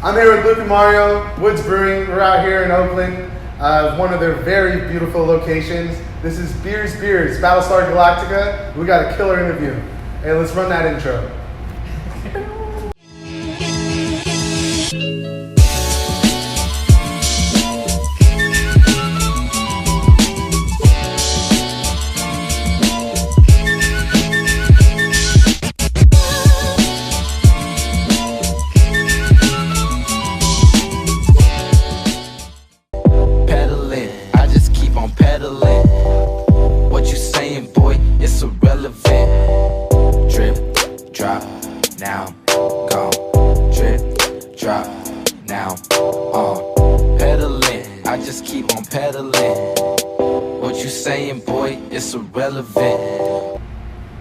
I'm here with Luke and Mario, Woods Brewing. We're out here in Oakland, one of their very beautiful locations. This is Beers, Battlestar Galactica. We got a killer interview. Hey, let's run that intro.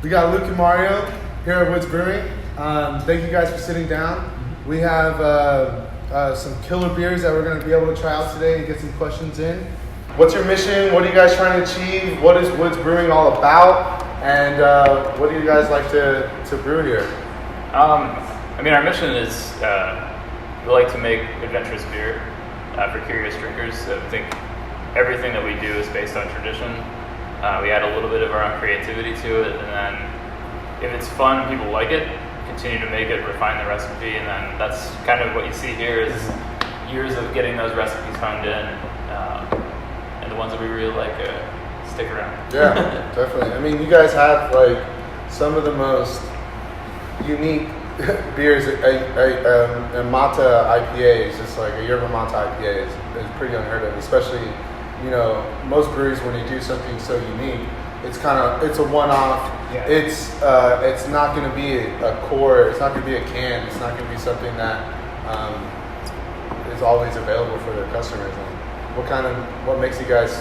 We got Luke and Mario here at Woods Brewing. Thank you guys for sitting down. We have some killer beers that we're going to be able to try out today and get some questions in. What's your mission? What are you guys trying to achieve? What is Woods Brewing all about? And what do you guys like to brew here? Our mission is we like to make adventurous beer for curious drinkers. I think everything that we do is based on tradition. We add a little bit of our own creativity to it, and then if it's fun, people like it, continue to make it, refine the recipe, and then that's kind of what you see here is years of getting those recipes honed in, and the ones that we really like stick around. Yeah, definitely. I mean, you guys have like some of the most unique beers. A Mate IPA is just like a yerba mate IPA is pretty unheard of, especially. You know, most breweries, when they do something so unique, it's a one-off. Yeah. It's not going to be a core. It's not going to be a can. It's not going to be something that is always available for their customers. And what makes you guys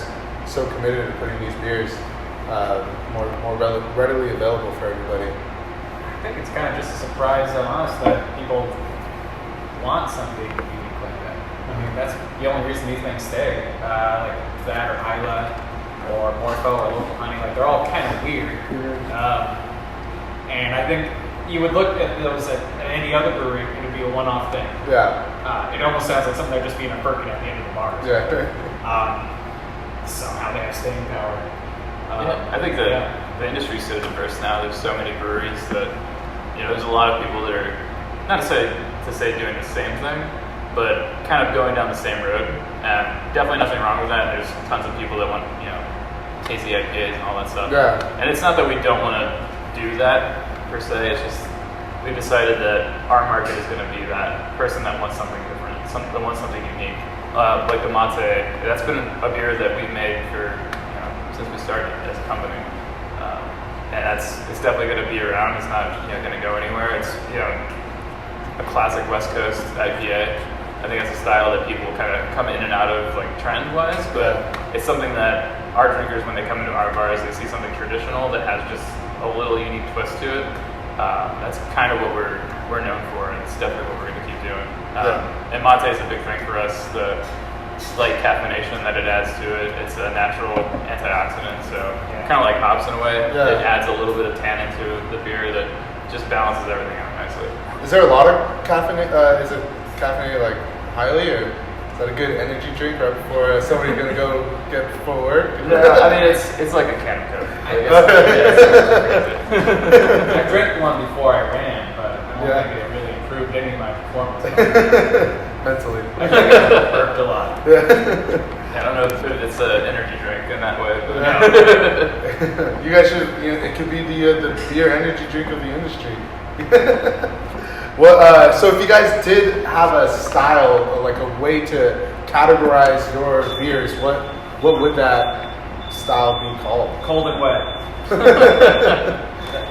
so committed to putting these beers more readily available for everybody? I think it's kind of just a surprise on us that people want something unique like that. I mean, that's the only reason these things stay. Like that or Isla or Morpho or Local Honey, like they're all kind of weird. And I think you would look at those at any other brewery, it would be a one-off thing. Yeah. It almost sounds like something they're just being a Birkin at the end of the bar. Yeah. Somehow they have staying power. I think the industry is so diverse now. There's so many breweries that there's a lot of people that are not to say doing the same thing, but kind of going down the same road, and definitely nothing wrong with that. There's tons of people that want, tasty IPAs and all that stuff. Yeah. And it's not that we don't want to do that per se. It's just we've decided that our market is going to be that person that wants something different, that wants something unique. Like the Mate, that's been a beer that we've made for since we started as a company, and it's definitely going to be around. It's not going to go anywhere. It's a classic West Coast IPA. I think it's a style that people kind of come in and out of, like trend-wise, but it's something that our drinkers, when they come into our bars, they see something traditional that has just a little unique twist to it. That's kind of what we're known for, and it's definitely what we're going to keep doing. And mate is a big thing for us. The slight caffeination that it adds to it. It's a natural antioxidant, so kind of like hops in a way. Yeah. It adds a little bit of tannin to the beer that just balances everything out nicely. Is there a lot of caffeine? Is it caffeinated like highly, or is that a good energy drink right before somebody's gonna go get for work? Yeah, I mean it's like a can of Coke. I drank one before I ran, but I don't think it really improved any of my performance. Mentally. I think I burped a lot. I don't know if it's an energy drink in that way, but you guys should. It could be the beer energy drink of the industry. Well, so if you guys did have a style, like a way to categorize your beers, what would that style be called? Cold and wet.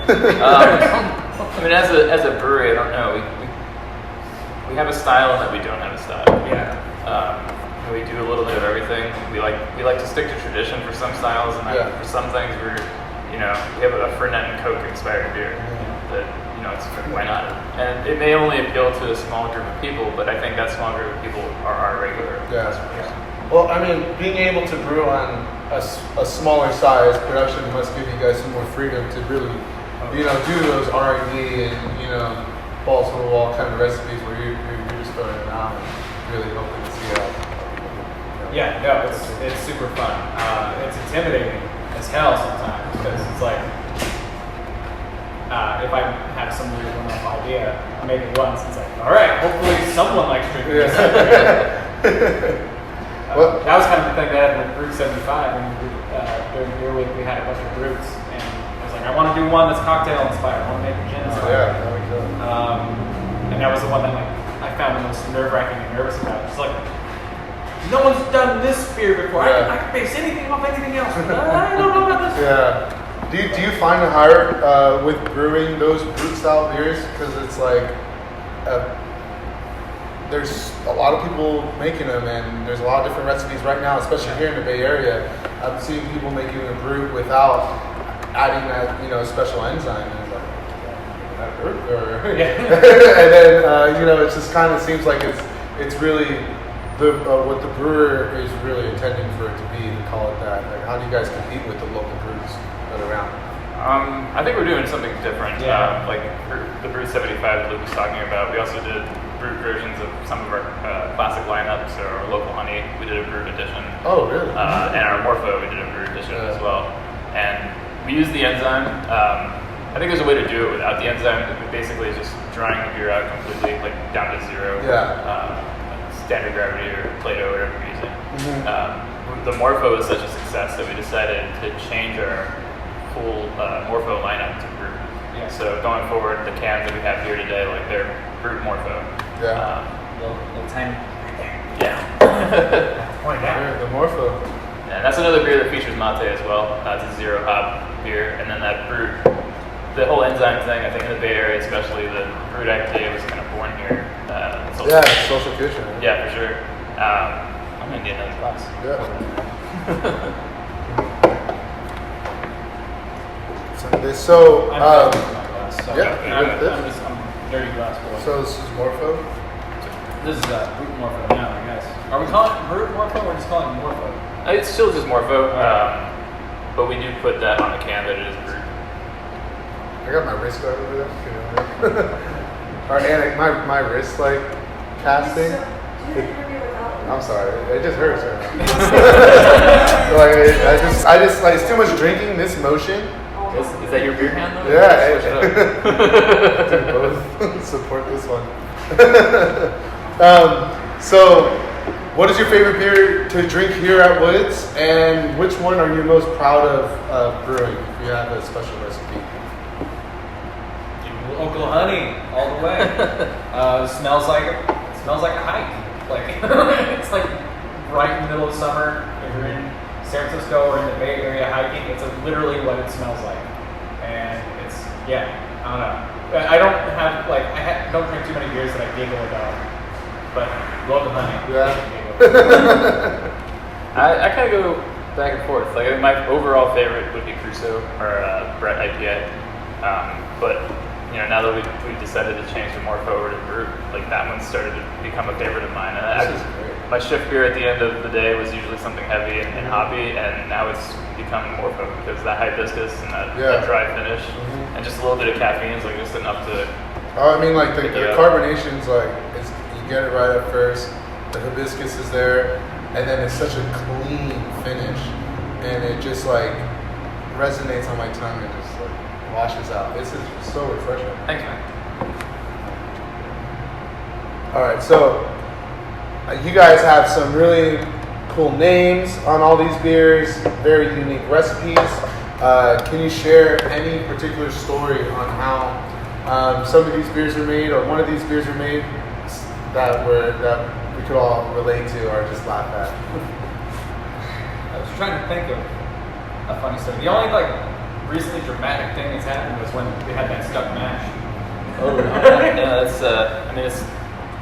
I mean, as a brewery, I don't know. We have a style and then we don't have a style. Yeah. We do a little bit of everything. We like to stick to tradition for some styles, and then for some things we have a Fernet and Coke inspired beer that it's why not? And it may only appeal to a small group of people, but I think that small group of people are our regular customers. Well, I mean, being able to brew on a smaller size production must give you guys some more freedom to really, do those R&D and balls to the wall kind of recipes where you're just throwing it out. really hoping to see how. Yeah, no, it's super fun. It's intimidating as hell sometimes because it's like if I have some weird one-off idea, I make it once. It's like, all right, hopefully someone likes drinking this. That was kind of the thing that happened with Brew 75. When during Beer Week, we had a bunch of brews, and I was like, I want to do one that's cocktail inspired. I want to make a gin inspired. And that was the one that like I found the most nerve-wracking and nervous about. It's like, no one's done this beer before. I can base anything off anything else. I don't know about this. Yeah. Do you find it hard with brewing those brute style beers? Because it's like there's a lot of people making them, and there's a lot of different recipes right now, especially here in the Bay Area. I'm seeing people making a brew without adding that special enzyme. And it's like, that brew? And then it just kind of seems like it's really what the brewer is really intending for it to be, to call it that. Like, how do you guys compete with the local brews that are around? I think we're doing something different. Yeah. Like the Brew 75 that Luke was talking about, we also did brewed versions of some of our classic lineups. So our local honey, we did a brewed edition. Oh, really? And our Morpho, we did a brewed edition as well. And we use the enzyme. I think there's a way to do it without the enzyme. It basically is just drying the beer out completely, like down to zero. Standard gravity or Plato, whatever you're using. The Morpho was such a success that we decided to change our full Morpho lineup to brew. Yeah. So going forward, the cans that we have here today, like they're brewed Morpho. Little tiny. Yeah. Point out. The Morpho. And that's another beer that features mate as well. It's a zero hop beer, and then that brewed. The whole enzyme thing, I think in the Bay Area, especially the brewed IPA, was kind of born here. Social kitchen. Yeah, for sure. I'm gonna need another glass. So, I'm dirty glass boy. So this is Morpho? This is Brute Morpho now, I guess. Are we calling it Brute Morpho or just calling it Morpho? It's still just Morpho, but we do put that on the can that it is brewed. I got my wrist guard over there. Alright, my wrist casting. I'm sorry, it just hurts right now. I just it's too much drinking. This motion. Is that your beer hand though? Yeah. Both support this one. So, what is your favorite beer to drink here at Woods, and which one are you most proud of brewing? If you have a special recipe. Local honey, all the way. Smells like a hike. It's like right in the middle of summer. If you're in San Francisco or in the Bay Area hiking, it's literally what it smells like. And it's I don't know. I don't have don't drink too many beers that I giggle about, but local honey. Yeah. I kind of go back and forth. Like my overall favorite would be Crusoe or Brett IPA, but now that we've decided to change from Morpho over to Brew, that one started to become a favorite of mine. And my shift beer at the end of the day was usually something heavy and hoppy, and now it's become Morpho because that hibiscus and that dry finish and just a little bit of caffeine is just enough to. Oh, I mean, the carbonation's you get it right at first. The hibiscus is there, and then it's such a clean finish, and it just resonates on my tongue and just washes out. This is so refreshing. Thanks, man. All right, so you guys have some really cool names on all these beers, very unique recipes. Can you share any particular story on how some of these beers are made, or one of these beers are made that we could all relate to or just laugh at? I was trying to think of a funny story. The only recently dramatic thing that's happened was when we had that stuck mash. Oh, yeah, that's it's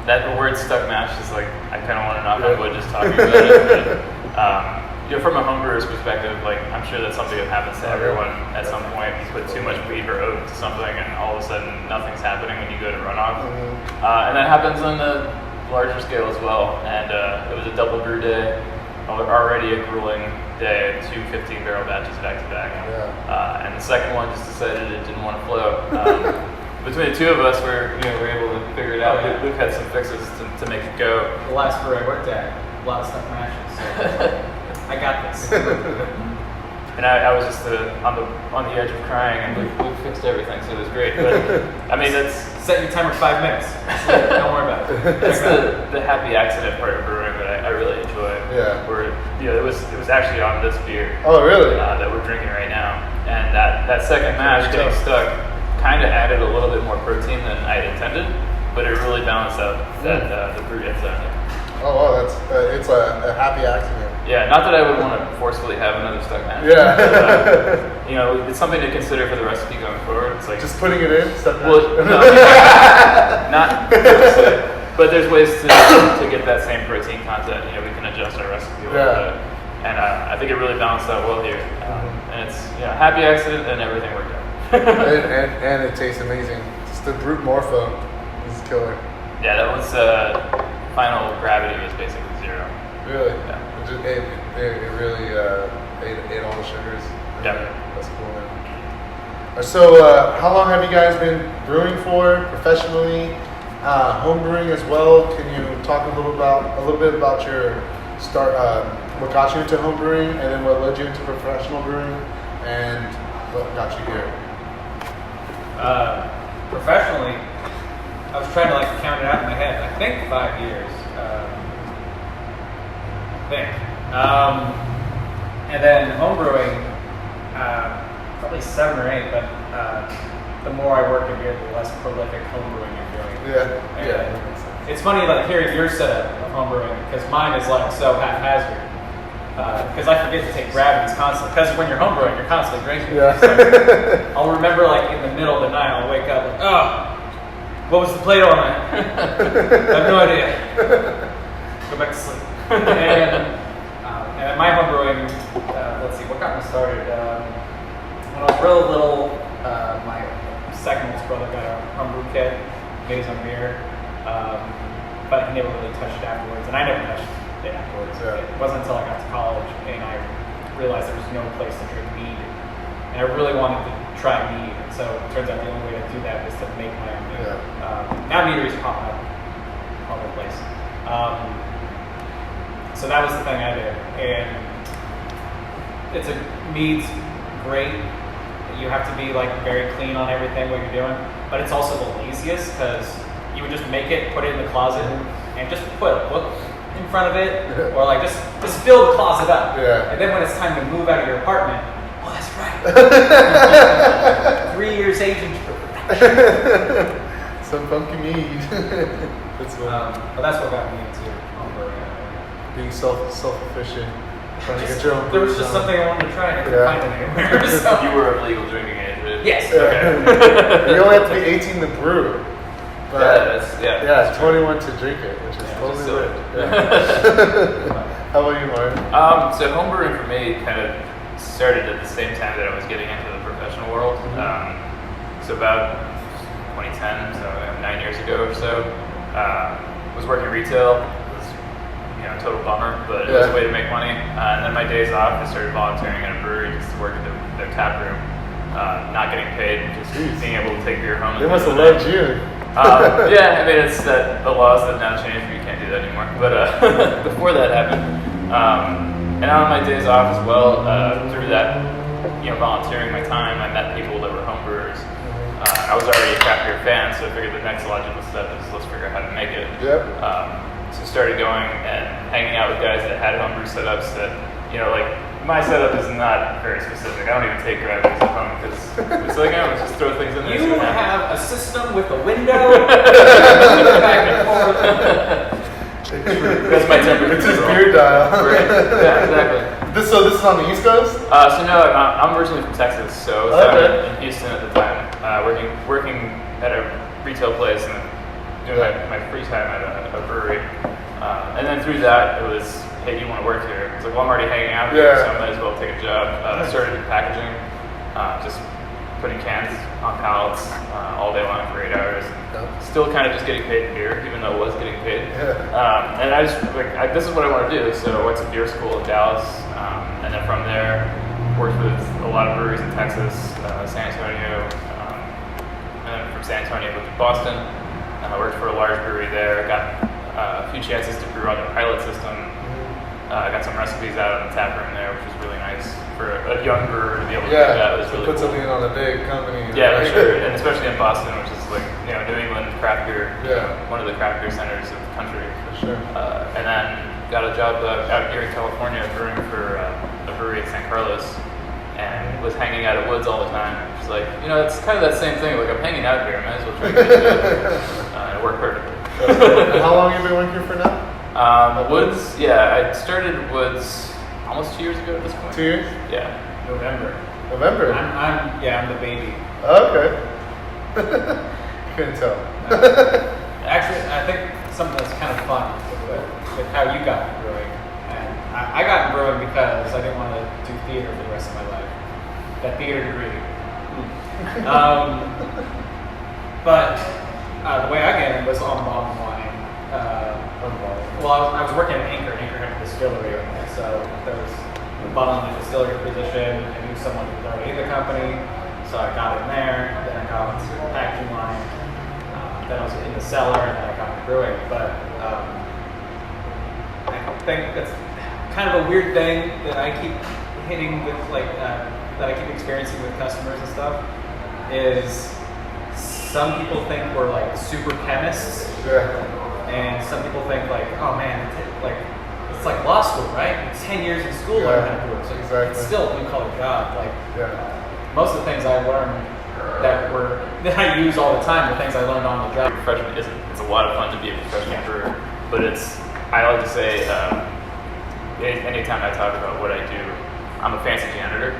that the word stuck mash is I kind of want to knock on wood just talking about it. But, from a homebrewer's perspective, I'm sure that's something that happens to everyone at some point. You put too much wheat or oat into something, and all of a sudden nothing's happening when you go to run off. And that happens on a larger scale as well. And it was a double brew day. Already a grueling day, 2 15-barrel batches back to back. And the second one just decided it didn't want to flow. Between the two of us, we were able to figure it out. Luke had some fixes to to make it go. The last brew I worked at, a lot of stuff matches. So I got this. And I was just on the edge of crying, and we fixed everything, so it was great. But I mean, that's Set your timer 5 minutes. Don't worry about it. that's the happy accident part of brewing that I really enjoy. Yeah. Where it was actually on this beer. Oh, really? That we're drinking right now, and that second mash getting stuck kind of added a little bit more protein than I had intended, but it really balanced out that the brewed enzyme. Oh, wow, that's it's a happy accident. Yeah, not that I would want to forcefully have another stuck mash. Yeah. But, it's something to consider for the recipe going forward. It's like Just putting it in, stuff. well, no, not purposely, but there's ways to get that same protein content. We can adjust our recipe a little bit, and I think it really balanced out well here. And it's happy accident, and everything worked out. and it tastes amazing. Just the brute morpho is killer. Yeah, that was final gravity was basically 0. Really? Yeah. It really ate all the sugars. Yeah. That's cool, man. So, how long have you guys been brewing for professionally? Homebrewing as well. Can you talk a little bit about your start? What got you into homebrewing, and then what led you into professional brewing, and what got you here? Professionally, I was trying to count it out in my head. I think 5 years. And then homebrewing, probably 7 or 8. But the more I work in beer, the less prolific homebrewing I'm doing. Yeah. It's funny hearing your setup of homebrewing, because mine is so haphazard. Because I forget to take gravities constantly. Because when you're homebrewing, you're constantly drinking. Yeah. So I'll remember in the middle of the night, I'll wake up what was the plate on that? I have no idea. Go back to sleep. And my homebrewing, let's see, what got me started? When I was real little, my second oldest brother got a homebrew kit, made his own beer, but he never really touched it afterwards, and I never touched it afterwards. Yeah. It wasn't until I got to college and I realized there was no place to drink mead, and I really wanted to try mead. So it turns out the only way to do that is to make my own mead. Now meaderies pop up all over the place. So that was the thing I did, and mead's great. You have to be very clean on everything what you're doing, but it's also the laziest because you would just make it, put it in the closet, and just put a book in front of it, or just fill the closet up. Yeah. And then when it's time to move out of your apartment, oh, that's right. 3 years aging to perfection. Some funky mead. That's but that's what got me into homebrewing. being self-efficient, trying to get your own. There was just something I wanted to try, and I couldn't find it anywhere. So. You were of legal drinking age, right? Yes. Okay. You only have to be 18 to brew. But That's 21 to drink it, which is totally silly. lit. Yeah. How about you, Martin? So homebrewing for me kind of started at the same time that I was getting into the professional world. So about 2010, so 9 years ago or so, was working retail. It was a total bummer, but it was a way to make money. And then my days off, I started volunteering at a brewery just to work at their tap room, not getting paid, just being able to take beer home. They must have loved you. Yeah, I mean, it's that the laws have now changed, but you can't do that anymore. But before that happened, and on my days off as well, through that, volunteering my time, I met people that were homebrewers. I was already a craft beer fan, so I figured the next logical step is let's figure out how to make it. Yep. So started going and hanging out with guys that had homebrew setups that, my setup is not very specific. I don't even take gravities at home because it's let's just throw things in there. You have a system with a window, back and forth. That's my temperature. It's his beer dial. Right. Yeah, exactly. So this is on the East Coast? So no, I'm originally from Texas, so I was down in Houston at the time, working at a retail place and doing my free time at a brewery. And then through that, it was, hey, do you want to work here? It's like, well, I'm already hanging out here, so I might as well take a job. Started in packaging, just putting cans on pallets all day long for 8 hours. Still kind of just getting paid in beer, even though I was getting paid. And I just, this is what I want to do. So I went to beer school in Dallas, and then from there, worked with a lot of breweries in Texas, San Antonio, and then from San Antonio, moved to Boston. I worked for a large brewery there, got a few chances to brew on their pilot system. I got some recipes out in the tap room there, which was really nice for a young brewer to be able to do that. It was really put cool. something on a big company. Yeah, for sure, and especially in Boston, which is like New England craft beer, Yeah. one of the craft beer centers of the country. For sure. And then got a job out here in California brewing for a brewery in San Carlos, and was hanging out at Woods all the time. It's like, it's kind of that same thing. Like, I'm hanging out here, I might as well try to get it. It worked perfectly. And how long have you been working for now? Woods, I started Woods almost 2 years ago at this point. 2 years? Yeah. November. I'm the baby. Okay. Couldn't tell. Actually, I think something that's kind of fun with how you got into brewing. And I got into brewing because I didn't want to do theater for the rest of my life. That theater degree. But the way I got in was on the bottom line. Well, I was working at Anchor. Anchor had a distillery, and so there was a bottom line distillery position. I knew someone who was already in the company, so I got in there. Then I got into the packaging line. Then I was in the cellar, and then I got into brewing. But I think that's kind of a weird thing that I keep hitting with, that I keep experiencing with customers and stuff, is some people think we're like super chemists. Yeah. And some people think like, oh man, it's like law school, right? It's 10 years in school learning how to do it. So exactly. It's still a blue-collar job. Most of the things I learned that I use all the time, the things I learned on the job. Freshman it's a lot of fun to be a professional brewer, but I like to say, anytime I talk about what I do, I'm a fancy janitor.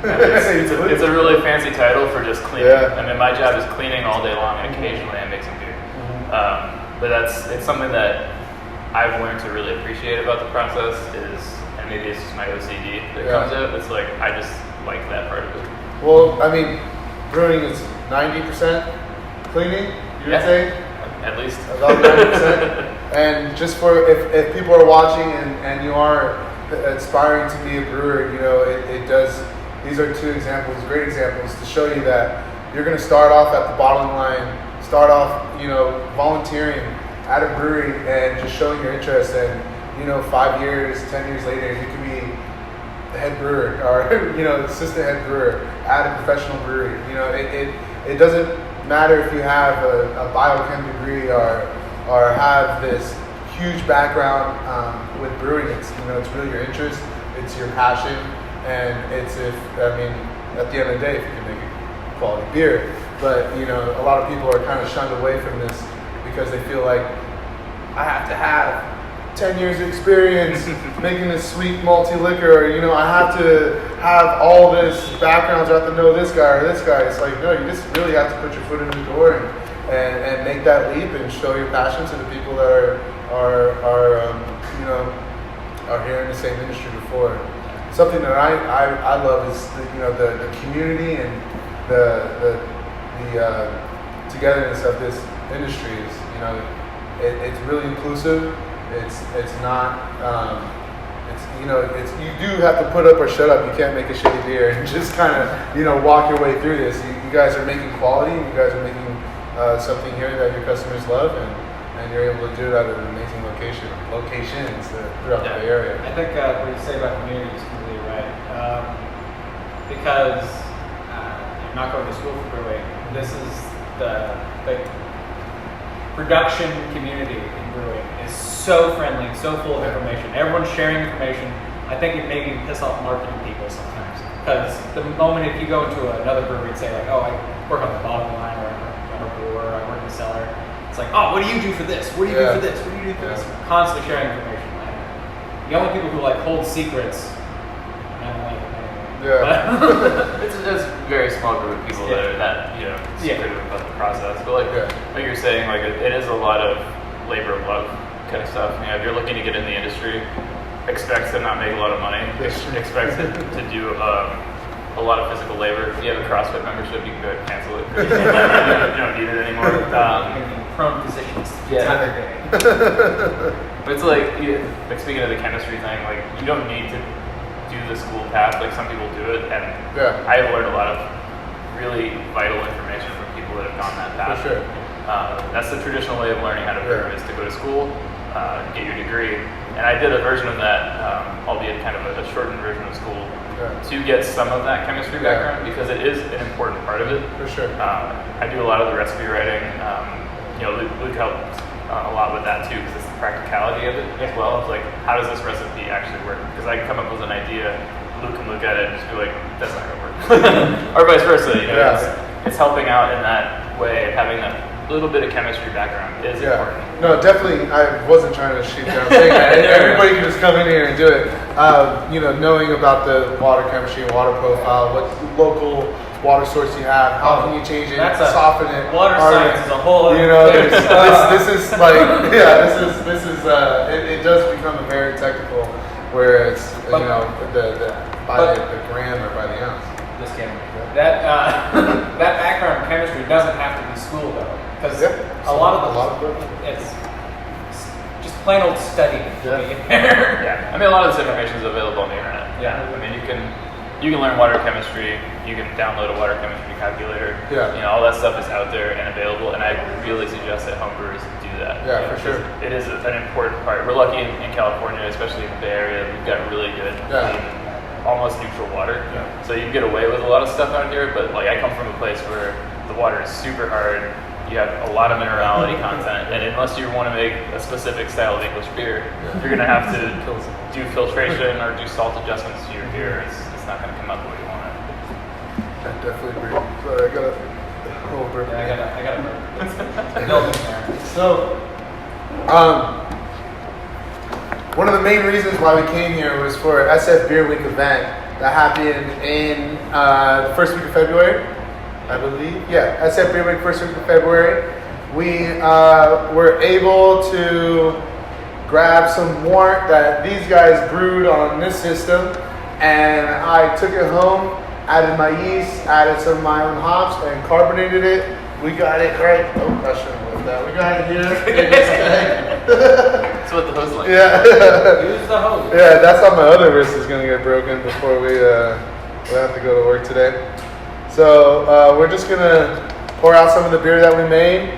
It's a really fancy title for just cleaning. Yeah. I mean, my job is cleaning all day long, and occasionally I make some beer. But it's something that I've learned to really appreciate about the process and maybe it's just my OCD that comes out. It's like, I just like that part of it. Well, I mean, brewing is 90% cleaning, you would say? At least. About 90%. And just for, if people are watching and you are aspiring to be a brewer, it does, these are two examples, great examples to show you that you're going to start off at the bottom line, start off, volunteering at a brewery and just showing your interest, and 5 years, 10 years later, you can be the head brewer or assistant head brewer at a professional brewery. It doesn't matter if you have a biochem degree or have this huge background with brewing. It's really your interest, it's your passion, and it's at the end of the day, if you can make a quality beer. But a lot of people are kind of shunned away from this because they feel like I have to have 10 years of experience making this sweet malty liquor, or I have to have all this backgrounds, I have to know this guy or this guy. It's like, no, you just really have to put your foot in the door and make that leap and show your passion to the people that are here in the same industry before. Something that I love is the community and the togetherness of this industry is, it's really inclusive. It's not, you do have to put up or shut up. You can't make a shitty beer and just kind of, walk your way through this. You guys are making quality. You guys are making something here that your customers love, and you're able to do it at an amazing locations throughout the Bay Area. I think what you say about community is completely right. Because I'm not going to school for brewing. This is the production community in brewing is so friendly, so full of information. Everyone's sharing information. I think it may even piss off marketing people sometimes. Because the moment if you go into another brewery and say like, oh, I work on the bottom line, or I'm a brewer, I work in the cellar, it's like, oh, what do you do for this? What do you do for this? What do you do for this? Constantly sharing information. The only people who like hold secrets, I don't like it anymore. Yeah. It's just a very small group of people that are that secretive about the process. But like you're saying, like it is a lot of labor of love kind of stuff. If you're looking to get in the industry, expect to not make a lot of money. Expect to do a lot of physical labor. If you have a CrossFit membership, you can go ahead and cancel it. You don't need it anymore. Prone positions. But it's like speaking of the chemistry thing, like you don't need to do the school path like some people do it, and I have learned a lot of really vital information from people that have gone that path. For sure. That's the traditional way of learning how to brew, is to go to school, get your degree. And I did a version of that, albeit kind of a shortened version of school, to get some of that chemistry background, because it is an important part of it. For sure. I do a lot of the recipe writing. Luke helps a lot with that too, because it's the practicality of it as well. It's like, how does this recipe actually work? Because I can come up with an idea, Luke can look at it and just be like, that's not gonna work. Or vice versa. It's helping out in that way, having that little bit of chemistry background is important. No, definitely. I wasn't trying to shoot down saying that. Everybody can just come in here and do it. Knowing about the water chemistry and water profile, what local water source you have, how can you change it, soften it. Water science is a whole other thing. This is like, it does become a very technical, where it's, by the gram or by the ounce. Just kidding. That background in chemistry doesn't have to be school though, because a lot of it's just plain old studying. Yeah. I mean, a lot of this information is available on the internet. Yeah. I mean, you can learn water chemistry. You can download a water chemistry calculator. Yeah. All that stuff is out there and available, and I really suggest that homebrewers do that. Yeah, for sure. It is an important part. We're lucky in California, especially in the Bay Area. We've got really good, clean, almost neutral water. Yeah. So you can get away with a lot of stuff out here, but like, I come from a place where the water is super hard. You have a lot of minerality content, and unless you want to make a specific style of English beer, you're going to have to do filtration or do salt adjustments to your beer. It's not going to come out the way you want it. I definitely agree. Sorry, I got a little burp. I got a burp. So, one of the main reasons why we came here was for SF Beer Week event that happened in the first week of February, I believe. Yeah, SF Beer Week, first week of February. We were able to grab some wort that these guys brewed on this system, and I took it home, added my yeast, added some of my own hops, and carbonated it. We got it right. Oh, I shouldn't have left that. We got it here. That's what the hose like. Yeah. Use the hose. Yeah, that's how my other wrist is gonna get broken before we have to go to work today. So we're just gonna pour out some of the beer that we made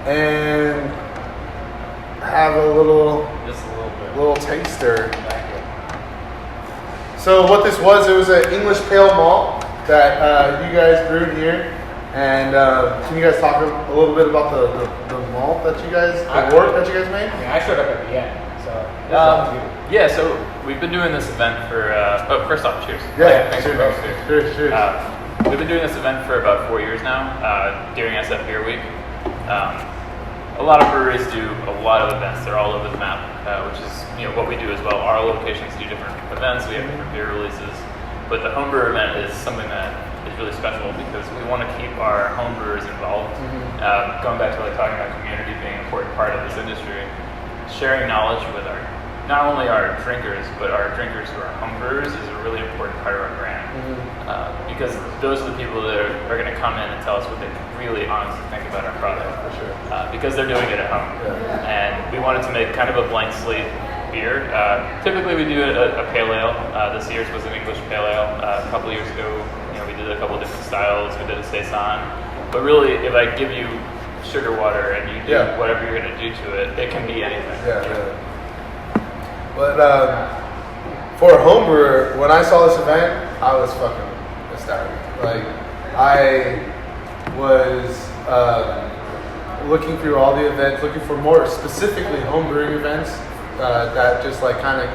and have a little taster. So what this was, it was an English pale malt that you guys brewed here. And can you guys talk a little bit about the malt that you guys, the wort that you guys made? Yeah, I showed up at the end, so. So we've been doing this event for, first off, cheers. Yeah, thanks cheers. for both. Cheers. We've been doing this event for about 4 years now, during SF Beer Week. A lot of breweries do a lot of events. They're all over the map, which is what we do as well. Our locations do different events. We have different beer releases. But the homebrew event is something that is really special because we want to keep our homebrewers involved. Going back to talking about community being an important part of this industry, sharing knowledge with not only our drinkers, but our drinkers who are homebrewers is a really important part of our brand. Because those are the people that are going to come in and tell us what they really honestly think about our product. For sure. Because they're doing it at home. And we wanted to make kind of a blank slate beer. Typically we do a pale ale. This year's was an English pale ale. A couple of years ago, we did a couple of different styles. We did a saison. But really, if I give you sugar water and you do whatever you're going to do to it, it can be anything. But for a home brewer, when I saw this event, I was fucking ecstatic. I was looking through all the events, looking for more specifically home brewing events that just kind of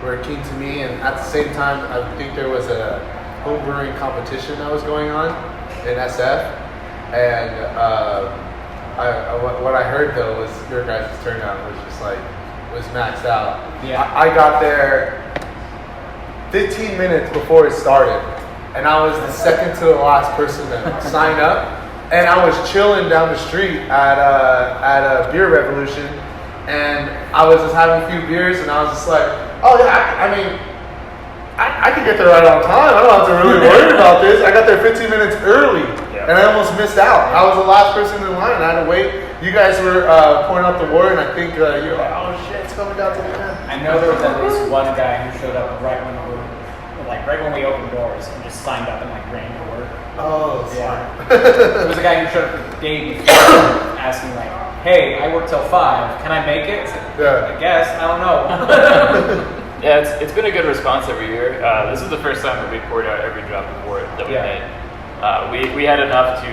were keen to me. And at the same time, I think there was a home brewing competition that was going on in SF. And what I heard though was your guys' turnout was just was maxed out. Yeah. I got there 15 minutes before it started, and I was the second to the last person to sign up. And I was chilling down the street at a Beer Revolution, and I was just having a few beers, and I was just like, oh yeah, I can get there right on time. I don't have to really worry about this. I got there 15 minutes early, and I almost missed out. I was the last person in line. I had to wait. You guys were pouring out the wort, and I think you were like, oh shit, it's coming down to the end. I know there was at least one guy who showed up right when we opened doors and just signed up and ran to work. Oh, Yeah. There was a guy who showed up the day before asking like, hey, I work till 5. Can I make it? Yeah. I guess. I don't know. Yeah, it's been a good response every year. This is the first time that we poured out every drop of wort that we made. We had enough to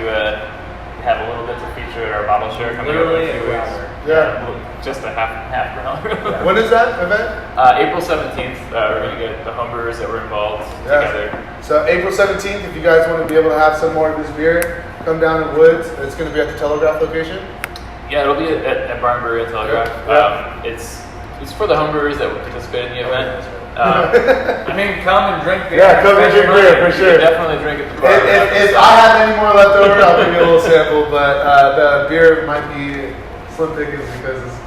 have a little bit to feature at our bottle share coming up in a few weeks. Yeah. Just a half growler. When is that event? April 17th. We're going to get the homebrewers that were involved together. So April 17th, if you guys want to be able to have some more of this beer, come down to Woods. It's going to be at the Telegraph location. Yeah, it'll be at Barn Brewery and Telegraph. Yeah. It's for the homebrewers that would participate in the event. I mean, come and drink beer. Yeah, come and drink beer for sure. You can definitely drink at the bar. If I have any more left over, I'll give you a little sample. But the beer might be slim pickings because it's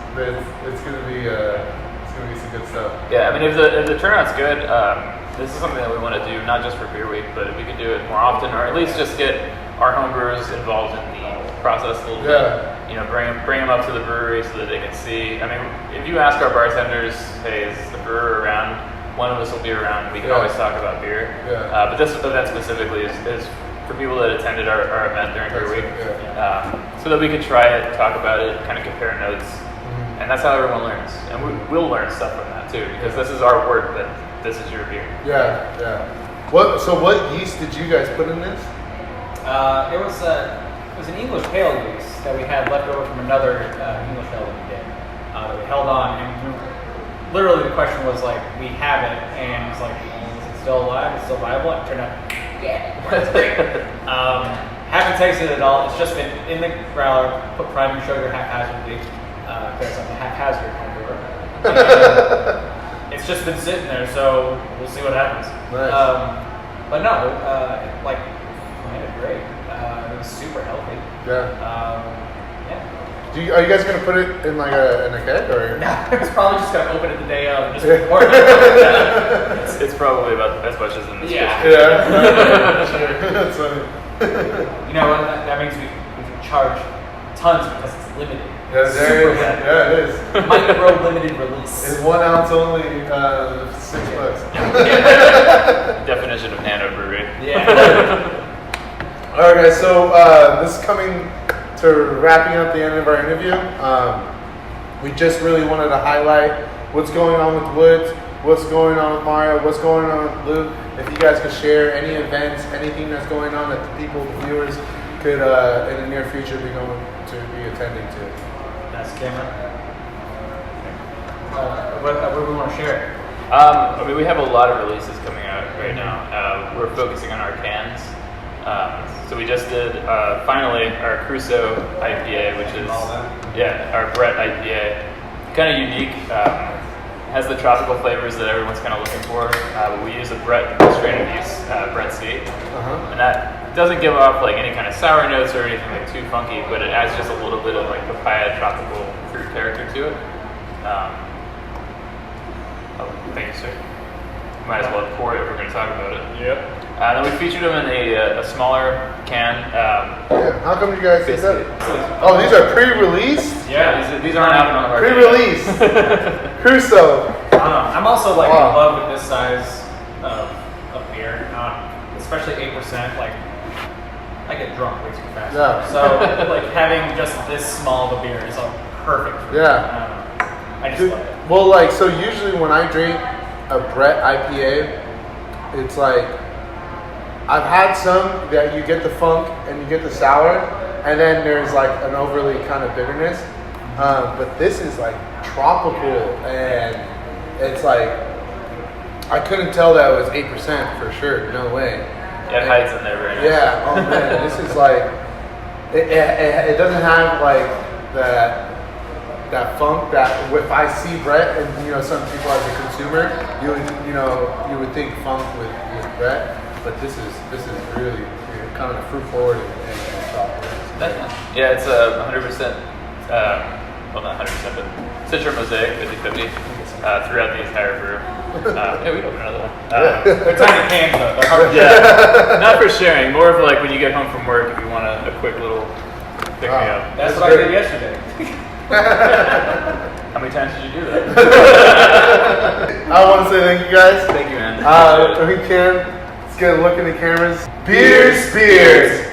going to be some good stuff. Yeah, I mean, if the turnout's good, this is something that we want to do not just for Beer Week, but if we could do it more often, or at least just get our homebrewers involved in the process a little bit. You know, bring them up to the brewery so that they can see. I mean, if you ask our bartenders, hey, is the brewer around? One of us will be around. We can always talk about beer. Yeah. But this event specifically is for people that attended our event during Beer Week, so that we could try it, talk about it, kind of compare notes, and that's how everyone learns. And we'll learn stuff from that too, because this is our word, but this is your beer. Yeah. So what yeast did you guys put in this? It was an English pale yeast that we had left over from another English ale that we did. That we held on, and literally the question was like, we have it, and it's like, is it still alive? Is it still viable? It turned out, it's great. Haven't tasted it at all. It's just been in the growler, put priming sugar haphazardly, because I'm a haphazard homebrewer. It's just been sitting there, so we'll see what happens. Nice. But no, like, it great. It was super healthy. Yeah. Yeah. Are you guys gonna put it in like a keg or? No, I was probably just gonna open it the day of and just pour it. It's probably about as much as in this kitchen. Yeah. Sure. That's funny. You know what? That means we can charge tons because it's limited. Yeah, Super limited. yeah, it is. Micro limited release. It's 1 ounce only, $6. Definition of nano brewery. Yeah. All right, guys. So this is coming to wrapping up the end of our interview. We just really wanted to highlight what's going on with Woods, what's going on with Mario, what's going on with Luke. If you guys could share any events, anything that's going on that the people, the viewers, could in the near future be going to be attending to. That's Cameron. What do we want to share? I mean, we have a lot of releases coming out right now. We're focusing on our cans. So we just did finally our Crusoe IPA, which is our Brett IPA. Kind of unique. Has the tropical flavors that everyone's kind of looking for. We use a Brett strain of yeast, Brett C, and that doesn't give off like any kind of sour notes or anything like too funky, but it adds just a little bit of like papaya tropical fruit character to it. Thank you, sir. Might as well pour it if we're going to talk about it. Yep. Then we featured them in a smaller can. How come you guys did that? Oh, these are pre-released? Yeah, these aren't out on our pre-release. Crusoe. I'm also like in love with this size of beer, especially 8%. Like, I get drunk way too fast. Yeah. So like having just this small of a beer is perfect. For I just love it. Well, like so usually when I drink a Brett IPA, it's like I've had some that you get the funk and you get the sour, and then there's like an overly kind of bitterness. But this is like tropical, and it's like I couldn't tell that it was 8% for sure. No way. Yeah, it hides in there very nice. Yeah. Oh man, this is like it doesn't have like that funk that if I see Brett and some people as a consumer, you would think funk with Brett. But this is really kind of fruit forward and tropical. Yeah, it's 100%. Well, not 100%, but Citra Mosaic 50/50 throughout the entire brew. Yeah, we can open another one. They're tiny cans though. They're hard. Yeah, not for sharing. More of like when you get home from work, if you want a quick little pick me up. That's what I did yesterday. How many times did you do that? I want to say thank you guys. Thank you, man. We can Let's get a look in the cameras. Beers,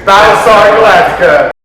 Battlestar Galactica.